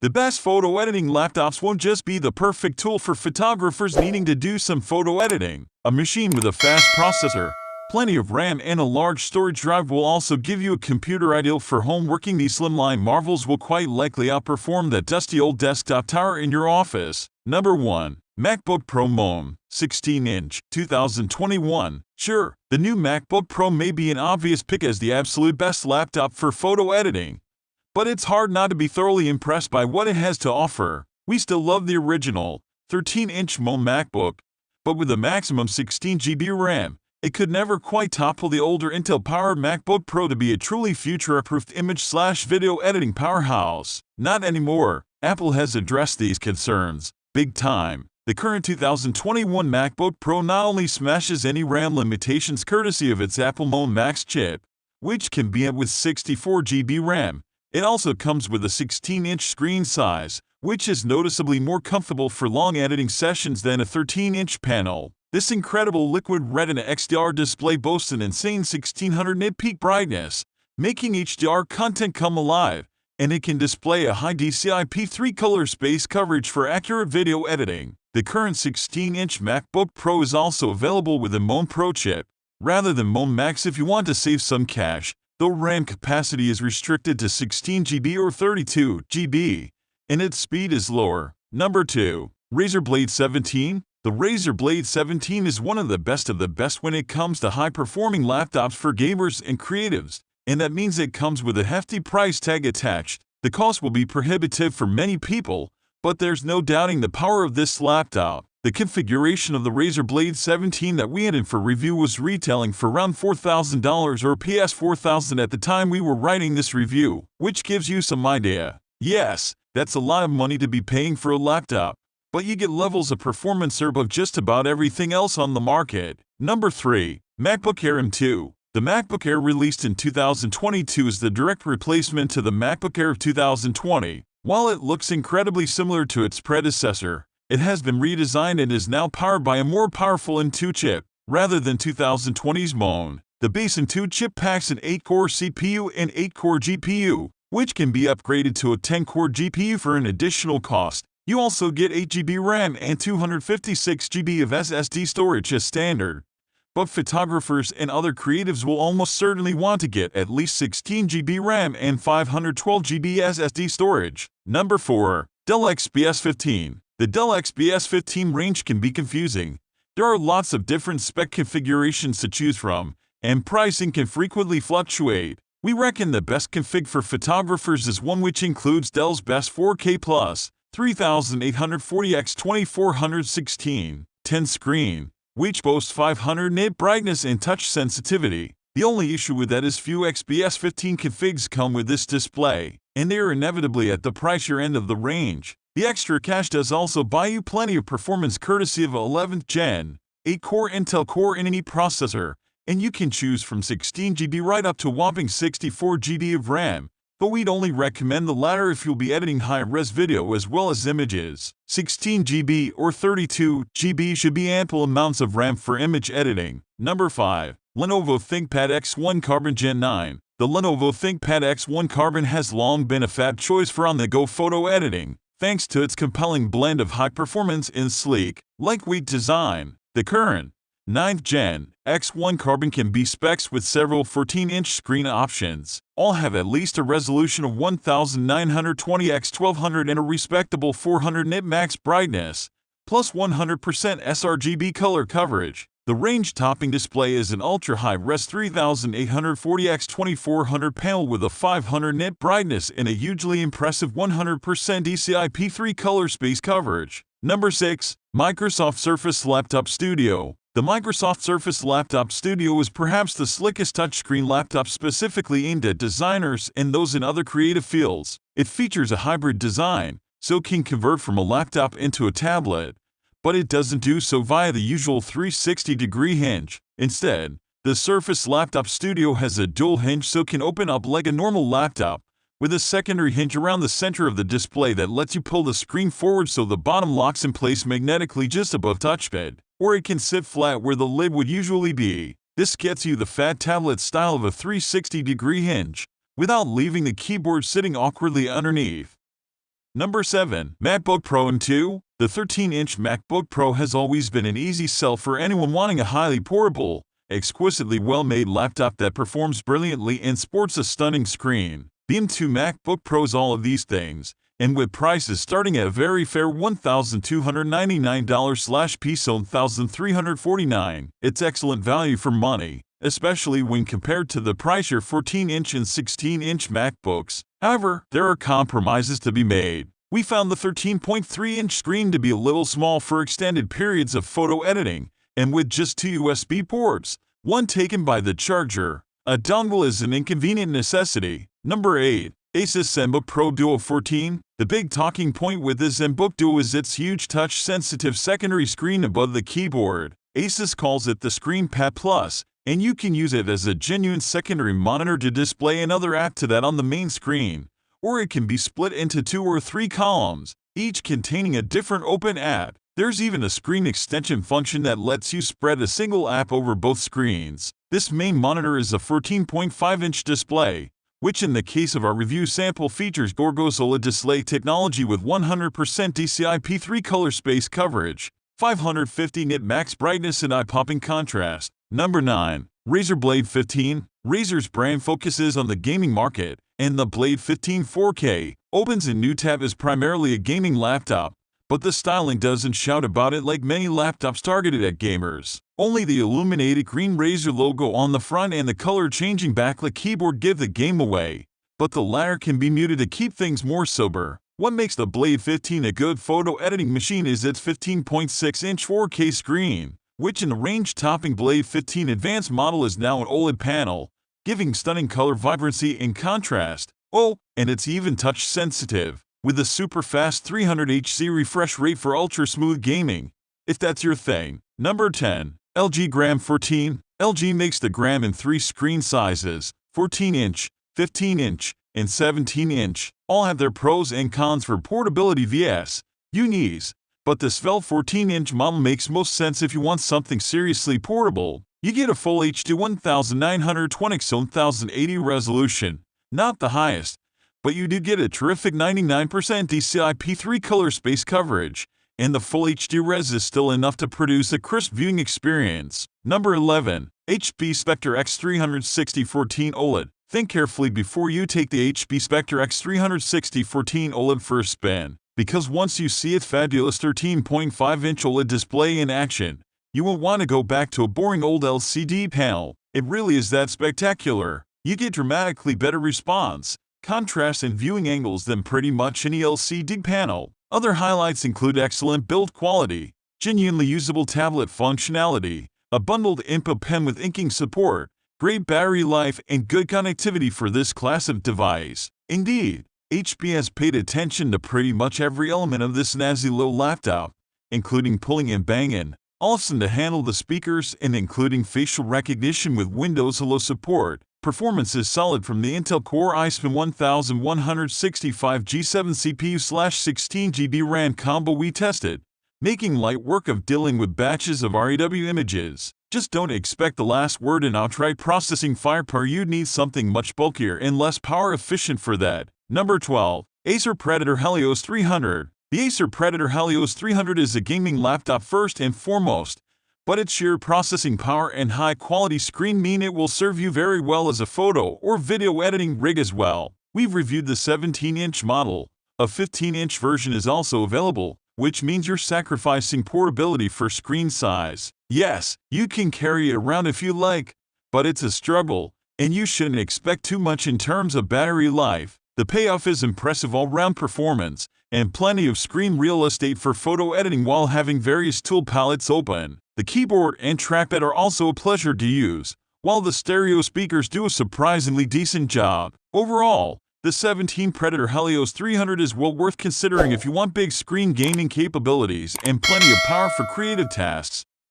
The best photo editing laptops won't just be the perfect tool for photographers needing to do some photo editing. A machine with a fast processor, plenty of RAM, and a large storage drive will also give you a computer ideal for home working. These slimline marvels will quite likely outperform that dusty old desktop tower in your office. Number 1. MacBook Pro M2, 16-inch, 2021. Sure, the new MacBook Pro may be an obvious pick as the absolute best laptop for photo editing, but it's hard not to be thoroughly impressed by what it has to offer. We still love the original 13-inch M2 MacBook, but with a maximum 16 GB RAM, it could never quite topple the older Intel-powered MacBook Pro to be a truly future-approved image/video editing powerhouse. Not anymore. Apple has addressed these concerns big time. The current 2021 MacBook Pro not only smashes any RAM limitations courtesy of its Apple M2 Max chip, which can be with 64 GB RAM, it also comes with a 16-inch screen size, which is noticeably more comfortable for long editing sessions than a 13-inch panel. This incredible liquid retina XDR display boasts an insane 1600 nit peak brightness, making HDR content come alive, and it can display a high DCI-P3 color space coverage for accurate video editing. The current 16-inch MacBook Pro is also available with a M2 Pro chip, rather than M2 Max if you want to save some cash, though RAM capacity is restricted to 16 GB or 32 GB, and its speed is lower. Number 2. Razer Blade 17. The Razer Blade 17 is one of the best when it comes to high-performing laptops for gamers and creatives, and that means it comes with a hefty price tag attached. The cost will be prohibitive for many people, but there's no doubting the power of this laptop. The configuration of the Razer Blade 17 that we had in for review was retailing for around $4,000 or PS $4,000 at the time we were writing this review, which gives you some idea. Yes, that's a lot of money to be paying for a laptop, but you get levels of performance above just about everything else on the market. Number 3. MacBook Air M2. The MacBook Air released in 2022 is the direct replacement to the MacBook Air of 2020. While it looks incredibly similar to its predecessor, it has been redesigned and is now powered by a more powerful M2 chip, rather than 2020's M2. The base M2 chip packs an 8-core CPU and 8-core GPU, which can be upgraded to a 10-core GPU for an additional cost. You also get 8 GB RAM and 256 GB of SSD storage as standard. But photographers and other creatives will almost certainly want to get at least 16 GB RAM and 512 GB SSD storage. Number 4. Dell XPS 15. The Dell XPS 15 range can be confusing. There are lots of different spec configurations to choose from, and pricing can frequently fluctuate. We reckon the best config for photographers is one which includes Dell's best 4K+ 3840x2416 10 screen, which boasts 500 nit brightness and touch sensitivity. The only issue with that is few XPS 15 configs come with this display, and they are inevitably at the pricier end of the range. The extra cash does also buy you plenty of performance courtesy of a 11th Gen, 8-core Intel Core i processor, and you can choose from 16 GB right up to whopping 64 GB of RAM, but we'd only recommend the latter if you'll be editing high-res video as well as images. 16 GB or 32 GB should be ample amounts of RAM for image editing. Number 5. Lenovo ThinkPad X1 Carbon Gen 9. The Lenovo ThinkPad X1 Carbon has long been a fab choice for on-the-go photo editing, thanks to its compelling blend of high performance and sleek, lightweight design. The current 9th Gen X1 Carbon can be specced with several 14-inch screen options. All have at least a resolution of 1920x1200 and a respectable 400 nit max brightness, plus 100% sRGB color coverage. The range-topping display is an ultra-high-res 3840x2400 panel with a 500 nit brightness and a hugely impressive 100% DCI-P3 color space coverage. Number 6. Microsoft Surface Laptop Studio. The Microsoft Surface Laptop Studio is perhaps the slickest touchscreen laptop specifically aimed at designers and those in other creative fields. It features a hybrid design, so it can convert from a laptop into a tablet, but it doesn't do so via the usual 360-degree hinge. Instead, the Surface Laptop Studio has a dual hinge so it can open up like a normal laptop, with a secondary hinge around the center of the display that lets you pull the screen forward so the bottom locks in place magnetically just above touchpad, or it can sit flat where the lid would usually be. This gets you the fat tablet style of a 360-degree hinge, without leaving the keyboard sitting awkwardly underneath. Number 7. MacBook Pro M2. The 13-inch MacBook Pro has always been an easy sell for anyone wanting a highly portable, exquisitely well-made laptop that performs brilliantly and sports a stunning screen. The M2 MacBook Pro's all of these things, and with prices starting at a very fair $1,299/$1,349, it's excellent value for money, especially when compared to the pricier 14-inch and 16-inch MacBooks. However, there are compromises to be made. We found the 13.3-inch screen to be a little small for extended periods of photo editing, and with just 2 USB ports, one taken by the charger, a dongle is an inconvenient necessity. Number 8. Asus Zenbook Pro Duo 14. The big talking point with the Zenbook Duo is its huge touch-sensitive secondary screen above the keyboard. Asus calls it the ScreenPad Plus, and you can use it as a genuine secondary monitor to display another app to that on the main screen, or it can be split into 2 or 3 columns, each containing a different open app. There's even a screen extension function that lets you spread a single app over both screens. This main monitor is a 14.5-inch display, which in the case of our review sample features Gorgo's OLED display technology with 100% DCI-P3 color space coverage, 550 nit max brightness and eye-popping contrast. Number 9. Razer Blade 15. Razer's brand focuses on the gaming market, and the Blade 15 4K opens a new tab as primarily a gaming laptop, but the styling doesn't shout about it like many laptops targeted at gamers. Only the illuminated green Razer logo on the front and the color-changing backlit keyboard give the game away, but the latter can be muted to keep things more sober. What makes the Blade 15 a good photo editing machine is its 15.6-inch 4K screen, which in the range-topping Blade 15 Advanced model is now an OLED panel, giving stunning color vibrancy and contrast. Oh, and it's even touch-sensitive, with a super-fast 300Hz refresh rate for ultra-smooth gaming, if that's your thing. Number 10. LG Gram 14. LG makes the Gram in 3 screen sizes, 14-inch, 15-inch, and 17-inch. All have their pros and cons for portability vs. ease, but the Svelte 14-inch model makes most sense if you want something seriously portable. You get a full HD 1920x1080 resolution, not the highest, but you do get a terrific 99% DCI-P3 color space coverage, and the full HD res is still enough to produce a crisp viewing experience. Number 11. HP Spectre X360 14 OLED. Think carefully before you take the HP Spectre X360 14 OLED for a spin, because once you see its fabulous 13.5-inch OLED display in action, you won't want to go back to a boring old LCD panel. It really is that spectacular. You get dramatically better response, contrast, and viewing angles than pretty much any LCD panel. Other highlights include excellent build quality, genuinely usable tablet functionality, a bundled input pen with inking support, great battery life, and good connectivity for this class of device. Indeed, HP has paid attention to pretty much every element of this snazzy little laptop, including pulling and banging, also to handle the speakers and including facial recognition with Windows Hello support. Performance is solid from the Intel Core i-Spin 1165 G7 CPU/16GB RAM combo we tested, making light work of dealing with batches of RAW images. Just don't expect the last word in outright processing firepower. You'd need something much bulkier and less power efficient for that. Number 12. Acer Predator Helios 300. The Acer Predator Helios 300 is a gaming laptop first and foremost, but its sheer processing power and high-quality screen mean it will serve you very well as a photo or video editing rig as well. We've reviewed the 17-inch model. A 15-inch version is also available, which means you're sacrificing portability for screen size. Yes, you can carry it around if you like, but it's a struggle, and you shouldn't expect too much in terms of battery life. The payoff is impressive all-round performance, and plenty of screen real estate for photo editing while having various tool palettes open. The keyboard and trackpad are also a pleasure to use, while the stereo speakers do a surprisingly decent job. Overall, the 17 Predator Helios 300 is well worth considering if you want big screen gaming capabilities and plenty of power for creative tasks.